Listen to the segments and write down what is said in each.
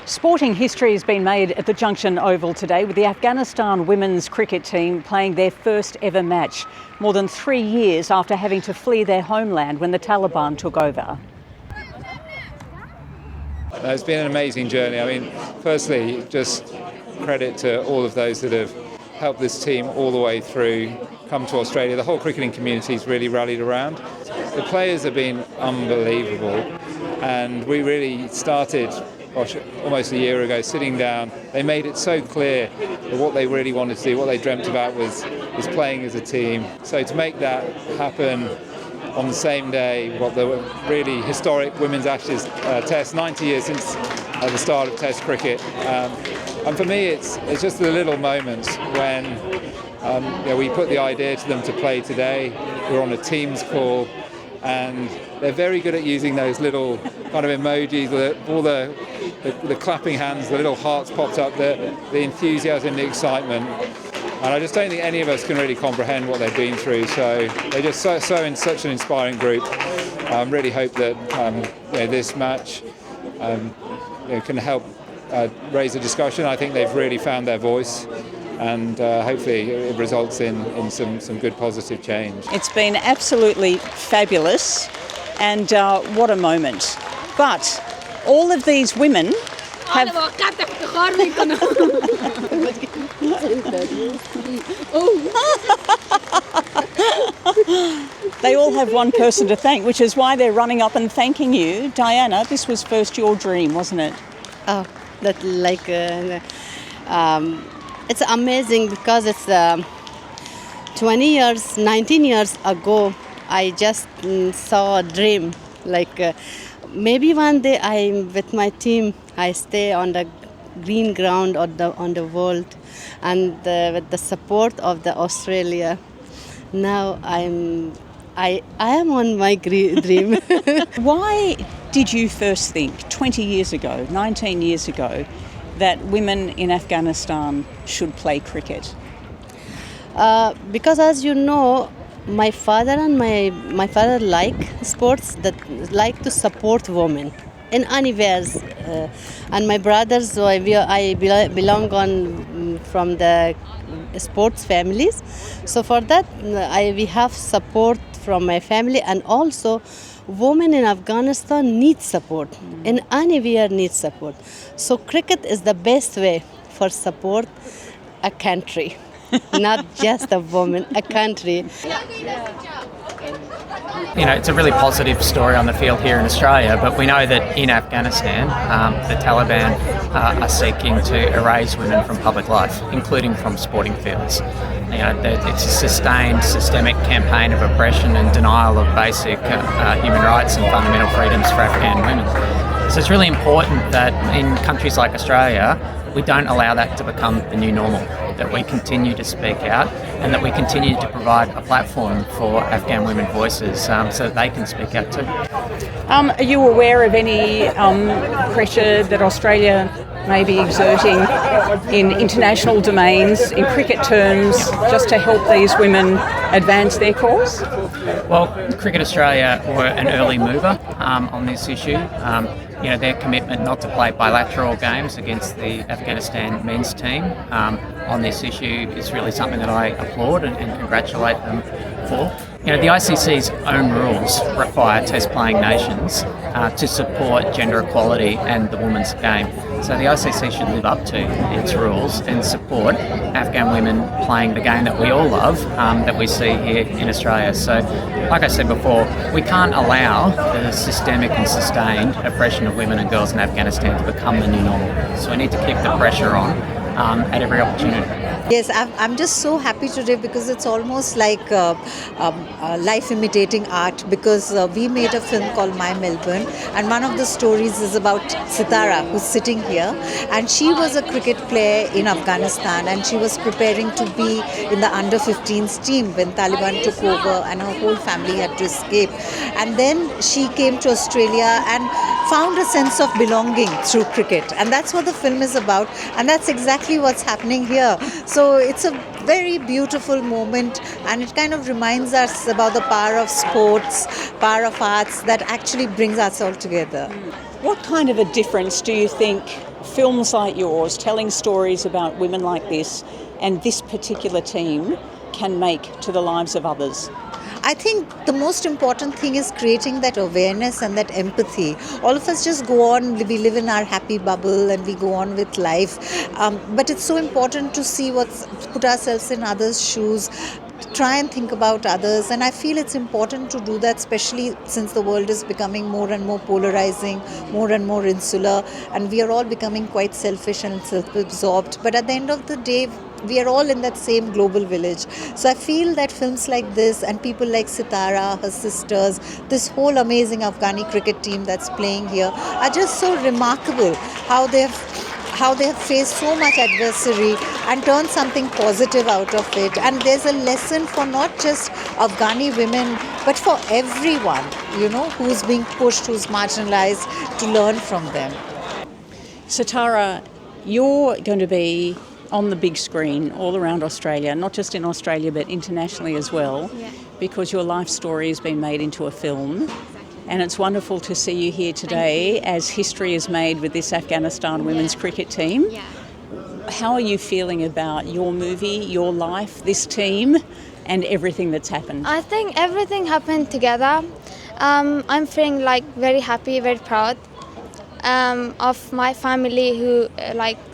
Sporting history has been made at the Junction Oval today with the Afghanistan women's cricket team playing their first ever match, more than 3 years after having to flee their homeland when the Taliban took over. It's been an amazing journey. I mean, firstly, just credit to all of those that have helped this team all the way through, come to Australia. The whole cricketing community's really rallied around. The players have been unbelievable, and we really started almost a year ago, sitting down. They made it so clear that what they really wanted to do, what they dreamt about was playing as a team. So to make that happen on the same day, the really historic Women's Ashes Test, 90 years since the start of Test cricket. And for me, it's just the little moments when we put the idea to them to play today. We're on a Teams call, and they're very good at using those little kind of emojis, all the clapping hands, the little hearts popped up, the enthusiasm, the excitement. And I just don't think any of us can really comprehend what they've been through. So they're just so in such an inspiring group. I really hope that this match can help raise a discussion. I think they've really found their voice, and hopefully it results in some good positive change. It's been absolutely fabulous, and what a moment. But all of these women have... They all have one person to thank, which is why they're running up and thanking you. Diana, this was first your dream, wasn't it? Oh, it's amazing because it's 19 years ago, I just saw a dream. Maybe one day I'm with my team, I stay on the green ground on the world, and with the support of the Australia. Now I am on my dream. Why did you first think 20 years ago, 19 years ago, that women in Afghanistan should play cricket? Because as you know, my father and my father like sports, that like to support women in anywhere, and my brothers, I belong from the sports families. So for that, we have support from my family, and also women in Afghanistan need support, in anywhere need support. So cricket is the best way for support a country, not just a woman, a country. It's a really positive story on the field here in Australia, but we know that in Afghanistan, the Taliban are seeking to erase women from public life, including from sporting fields. It's a sustained, systemic campaign of oppression and denial of basic human rights and fundamental freedoms for Afghan women. So it's really important that in countries like Australia, we don't allow that to become the new normal, that we continue to speak out and that we continue to provide a platform for Afghan women voices so that they can speak out too. Are you aware of any pressure that Australia may be exerting in international domains, in cricket terms, just to help these women advance their cause? Well, Cricket Australia were an early mover on this issue. Their commitment not to play bilateral games against the Afghanistan men's team on this issue is really something that I applaud and congratulate them for. The ICC's own rules require test-playing nations to support gender equality and the women's game. So the ICC should live up to its rules and support Afghan women playing the game that we all love, that we see here in Australia. So, like I said before, we can't allow the systemic and sustained oppression of women and girls in Afghanistan to become the new normal. So we need to keep the pressure on at every opportunity. Yes, I'm just so happy today because it's almost like life imitating art, because we made a film called My Melbourne, and one of the stories is about Sitara, who's sitting here, and she was a cricket player in Afghanistan, and she was preparing to be in the under-15s team when Taliban took over and her whole family had to escape. And then she came to Australia and found a sense of belonging through cricket, and that's what the film is about, and that's exactly what's happening here. So it's a very beautiful moment, and it kind of reminds us about the power of sports, power of arts that actually brings us all together. What kind of a difference do you think films like yours, telling stories about women like this and this particular team can make to the lives of others? I think the most important thing is creating that awareness and that empathy. All of us just go on, we live in our happy bubble and we go on with life. But it's so important to see put ourselves in others' shoes, try and think about others, and I feel it's important to do that, especially since the world is becoming more and more polarizing, more and more insular, and we are all becoming quite selfish and self-absorbed. But at the end of the day, we are all in that same global village. So I feel that films like this and people like Sitara, her sisters, this whole amazing Afghani cricket team that's playing here are just so remarkable, how they have faced so much adversity and turned something positive out of it. And there's a lesson for not just Afghani women, but for everyone, who's being pushed, who's marginalized, to learn from them. Sitara, you're going to be on the big screen all around Australia, not just in Australia but internationally as well, because your life story has been made into a film. And it's wonderful to see you here today as history is made with this Afghanistan women's cricket team. How are you feeling about your movie, your life, this team, and everything that's happened? I think everything happened together. I'm feeling very happy, very proud of my family who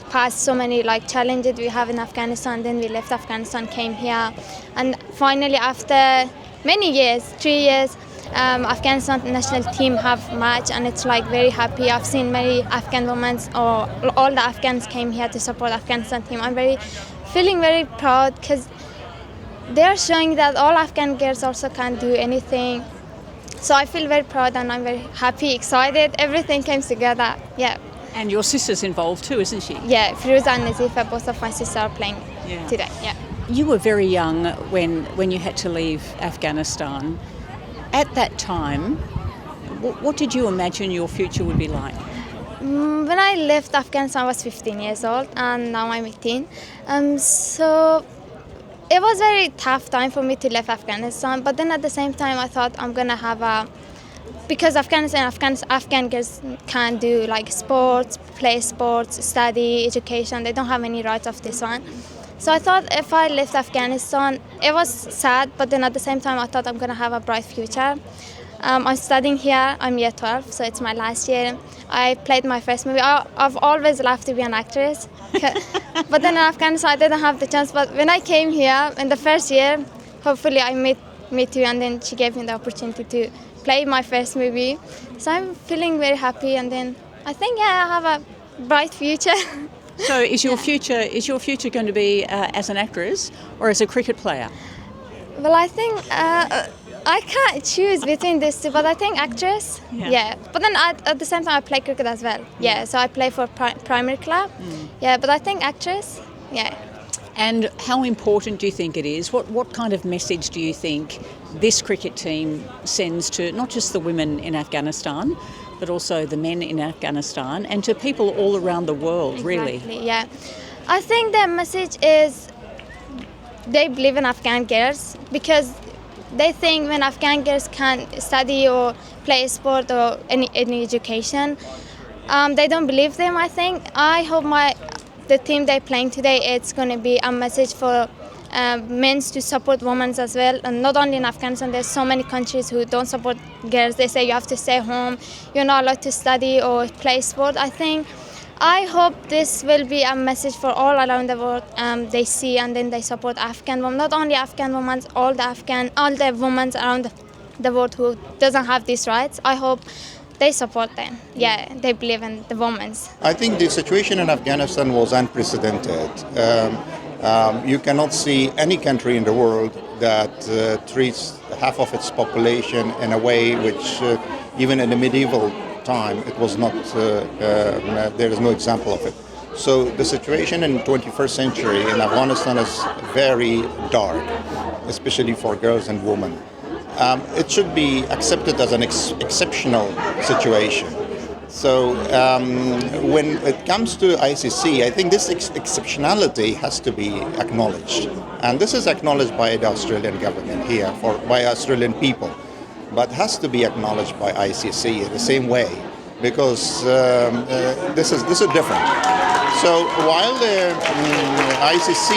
passed so many challenges we have in Afghanistan. Then we left Afghanistan, came here, and finally after many years, 3 years, Afghanistan national team have match, and it's very happy. I've seen many Afghan women, or all the Afghans came here to support Afghanistan team. I'm feeling very proud because they are showing that all Afghan girls also can do anything. So I feel very proud and I'm very happy, excited. Everything came together. Yeah. And your sister's involved too, isn't she? Yeah, Firuza and Nazifa, both of my sisters are playing today. Yeah. You were very young when you had to leave Afghanistan. At that time, what did you imagine your future would be like? When I left Afghanistan, I was 15 years old, and now I'm 18. So it was a very tough time for me to leave Afghanistan. But then at the same time, I thought I'm gonna have because Afghan girls can do sports, play sports, study, education. They don't have any rights of this one. So I thought if I left Afghanistan, it was sad, but then at the same time I thought I'm going to have a bright future. I'm studying here, I'm year 12, so it's my last year. I played my first movie. I've always loved to be an actress, but then in Afghanistan I didn't have the chance. But when I came here in the first year, hopefully I met you, and then she gave me the opportunity to play my first movie. So I'm feeling very happy, and then I think I have a bright future. So is your future going to be as an actress or as a cricket player? Well, I think I can't choose between these two, but I think actress. Yeah. But then at the same time I play cricket as well. Yeah. So I play for primary club. Yeah. But I think actress. Yeah. And how important do you think it is? What kind of message do you think this cricket team sends to not just the women in Afghanistan, but also the men in Afghanistan and to people all around the world, really? Exactly, yeah. I think the message is they believe in Afghan girls because they think when Afghan girls can study or play sport or any education, they don't believe them, I think. I hope the team they're playing today, it's going to be a message for men to support women as well, and not only in Afghanistan. There's so many countries who don't support girls. They say you have to stay home, you're not allowed to study or play sport. I hope this will be a message for all around the world. They see and then they support Afghan women, not only Afghan women, all the women around the world who doesn't have these rights. I hope they support them. Yeah, they believe in the women. I think the situation in Afghanistan was unprecedented. You cannot see any country in the world that treats half of its population in a way which, even in the medieval time, it was not. There is no example of it. So the situation in the 21st century in Afghanistan is very dark, especially for girls and women. It should be accepted as an exceptional situation. So when it comes to ICC, I think this exceptionality has to be acknowledged. And this is acknowledged by the Australian government here, by Australian people, but has to be acknowledged by ICC in the same way. because this is different. So while the ICC,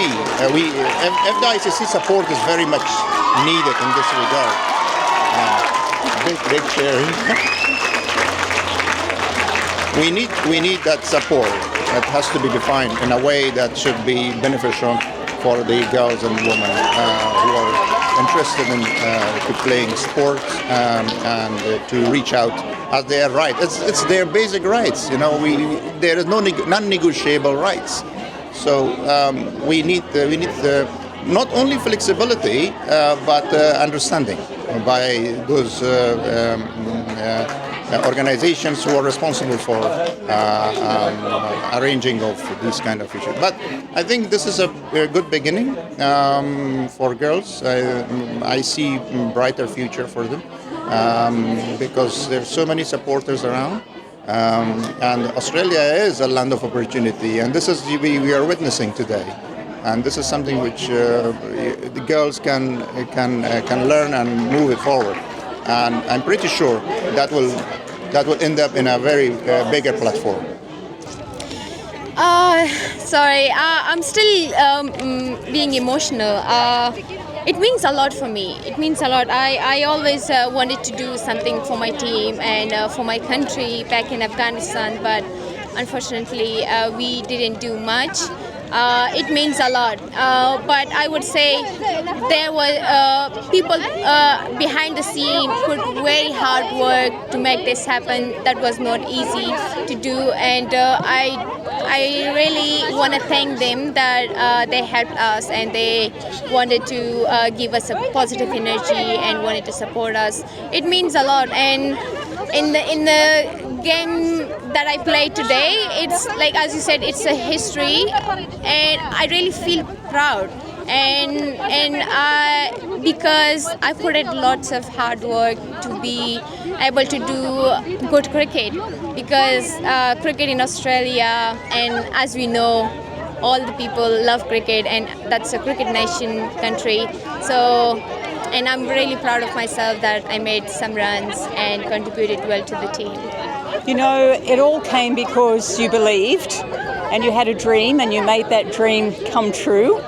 if the ICC support is very much needed in this regard, big sharing. we need that support. That has to be defined in a way that should be beneficial for the girls and women who are interested in playing sports and to reach out as their right. It's their basic rights. There is no non-negotiable rights. So we need not only flexibility but understanding by those organizations who are responsible for arranging of these kind of issues. But I think this is a good beginning for girls. I see a brighter future for them because there's so many supporters around. And Australia is a land of opportunity, and this is we are witnessing today. And this is something which the girls can learn and move it forward. And I'm pretty sure that will end up in a very bigger platform. Sorry, I'm still being emotional. It means a lot for me. It means a lot. I always wanted to do something for my team and for my country back in Afghanistan, but unfortunately we didn't do much. It means a lot, but I would say there were people behind the scene put very hard work to make this happen. That was not easy to do, and I really want to thank them that they helped us and they wanted to give us a positive energy and wanted to support us. It means a lot, and in the game that I played today, it's like, as you said, it's a history, and I really feel proud, and because I put in lots of hard work to be able to do good cricket, because cricket in Australia, and as we know, all the people love cricket, and that's a cricket nation country. So, and I'm really proud of myself that I made some runs and contributed well to the team. It all came because you believed and you had a dream and you made that dream come true.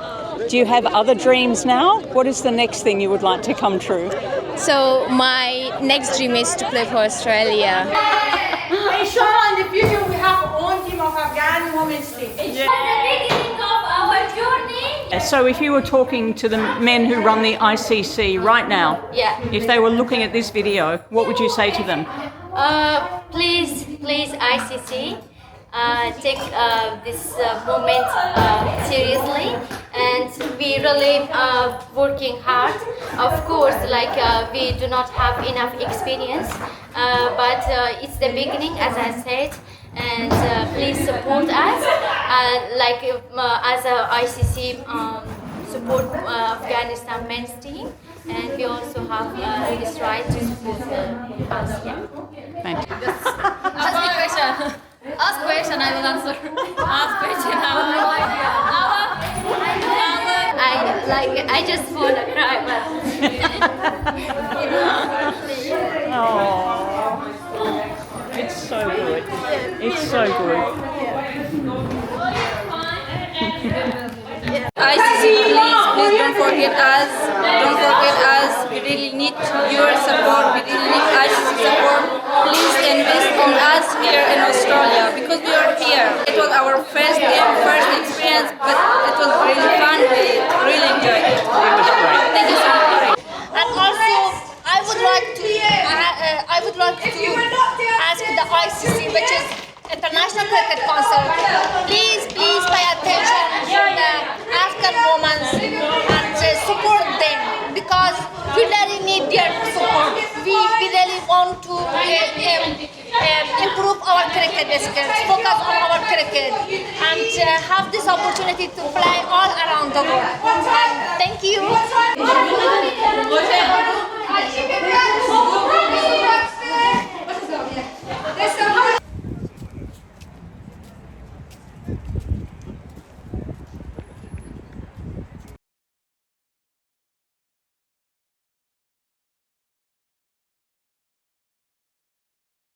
Do you have other dreams now? What is the next thing you would like to come true? So my next dream is to play for Australia. Inshallah, in the future we have our own team of Afghan women's team. It's the beginning of our journey. So if you were talking to the men who run the ICC right now, if they were looking at this video, what would you say to them? Please ICC, take this moment seriously, and we really working hard. Of course, we do not have enough experience, but it's the beginning, as I said, and please support us, as a ICC support Afghanistan men's team, and we also have this right to support us. Ask me question. Ask question, I will answer. Ask question, I just want to cry, but Oh, it's so good. It's so good. ICC, please don't forget us. Don't forget us. We really need your support. We really need ICC support. Please invest on us here in Australia because we are here. It was our first game, first experience, but it was really fun. We really enjoyed it. Thank you so much. And also, I would like to ask the ICC, which is International Cricket Council, please pay attention to the Afghan women and support them, because we really need their support. We really want to improve our cricket skills, focus on our cricket, and have this opportunity to play all around the world. And thank you.